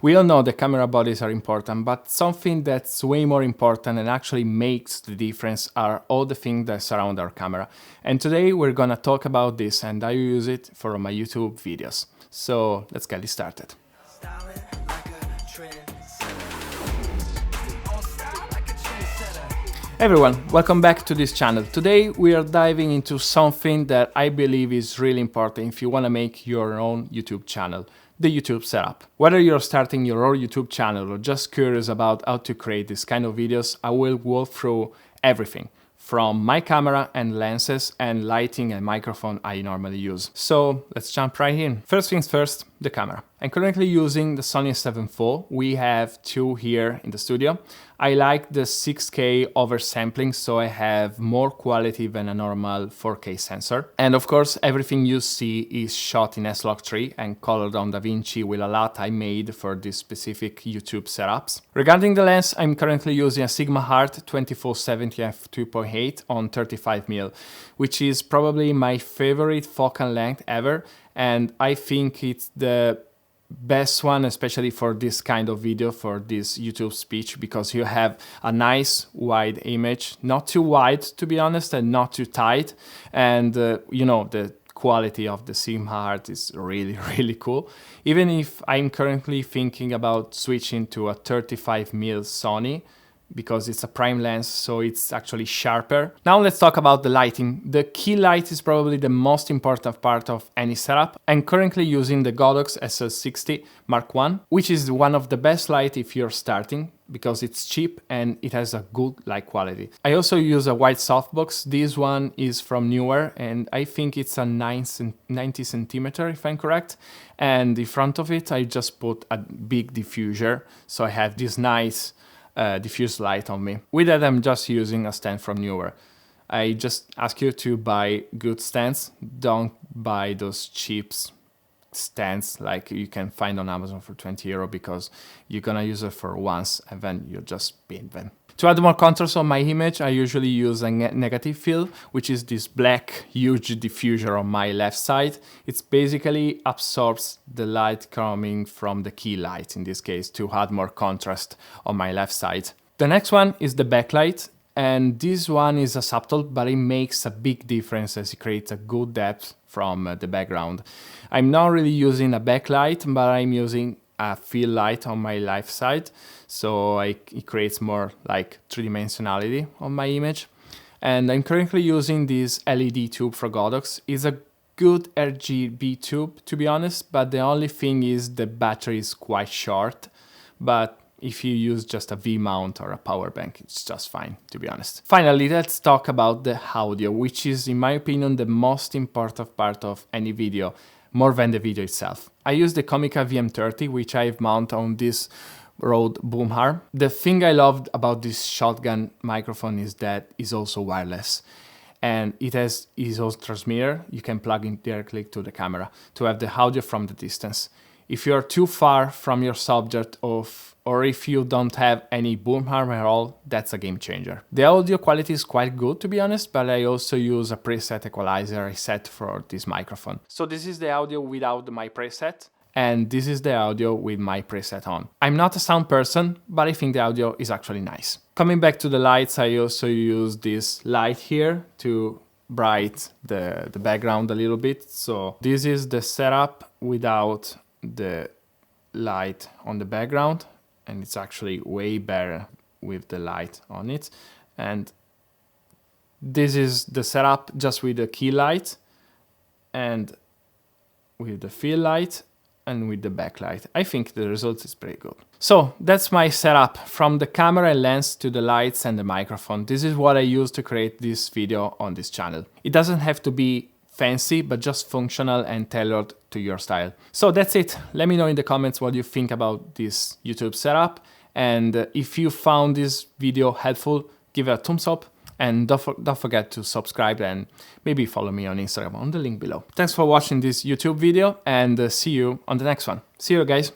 We all know that camera bodies are important, but something that's way more important and actually makes the difference are all the things that surround our camera. And today we're gonna talk about this and I use it for my YouTube videos. So let's get it started. Hey everyone, welcome back to this channel. Today we are diving into something that I believe is really important if you want to make your own YouTube channel, the YouTube setup. Whether you're starting your own YouTube channel or just curious about how to create this kind of videos, I will walk through everything from my camera and lenses and lighting and microphone I normally use. So let's jump right in. First things first, the camera. I'm currently using the Sony a7 IV. We have two here in the studio. I like the 6K oversampling, so I have more quality than a normal 4K sensor. And of course, everything you see is shot in S-Log3 and colored on DaVinci with a lot I made for this specific YouTube setups. Regarding the lens, I'm currently using a Sigma Art 2470 f2.8 on 35mm, which is probably my favorite focal length ever. And I think it's the best one, especially for this kind of video, for this YouTube speech, because you have a nice wide image, not too wide to be honest, and not too tight. And you know, the quality of the Sigma Art is really cool. Even if I'm currently thinking about switching to a 35mm Sony, because it's a prime lens, so it's actually sharper. Now let's talk about the lighting. The key light is probably the most important part of any setup. I'm currently using the Godox SL60 Mark I, which is one of the best light if you're starting, because it's cheap and it has a good light quality. I also use a white softbox. This one is from Newer and I think it's a 90 centimeter if I'm correct. And in front of it, I just put a big diffuser. So I have this nice diffuse light on me. With that, I'm just using a stand from Newer. I just ask you to buy good stands. Don't buy those cheap stands like you can find on Amazon for 20 euro, because you're gonna use it for once and then you just paint them. To add more contrast on my image, I usually use a negative fill, which is this black huge diffuser on my left side. It basically absorbs the light coming from the key light, in this case, to add more contrast on my left side. The next one is the backlight, and this one is a subtle, but it makes a big difference as it creates a good depth from the background. I'm not really using a backlight, but I'm using a fill light on my left side, so it creates more like three-dimensionality on my image. And I'm currently using this LED tube for Godox. It's a good RGB tube, to be honest, but the only thing is the battery is quite short. But if you use just a V-mount or a power bank, it's just fine, to be honest. Finally, let's talk about the audio, which is, in my opinion, the most important part of any video, more than the video itself. I use the Comica VM30, which I've mounted on this Rode boom arm. The thing I loved about this shotgun microphone is that it's also wireless. And it has its own transmitter. You can plug in directly to the camera to have the audio from the distance. If you're too far from your subject or if you don't have any boom arm at all, that's a game changer. The audio quality is quite good, to be honest, but I also use a preset equalizer I set for this microphone. So this is the audio without my preset, and this is the audio with my preset on. I'm not a sound person, but I think the audio is actually nice. Coming back to the lights, I also use this light here to brighten the background a little bit. So this is the setup without the light on the background, and it's actually way better with the light on it. And this is the setup just with the key light and with the fill light and with the backlight. I think the result is pretty good. So that's my setup, from the camera and lens to the lights and the microphone. This is what I use to create this video on this channel. It doesn't have to be fancy, but just functional and tailored to your style. So that's it. Let me know in the comments what you think about this YouTube setup. And if you found this video helpful, give it a thumbs up. And don't forget to subscribe and maybe follow me on Instagram on the link below. Thanks for watching this YouTube video, and see you on the next one. See you guys.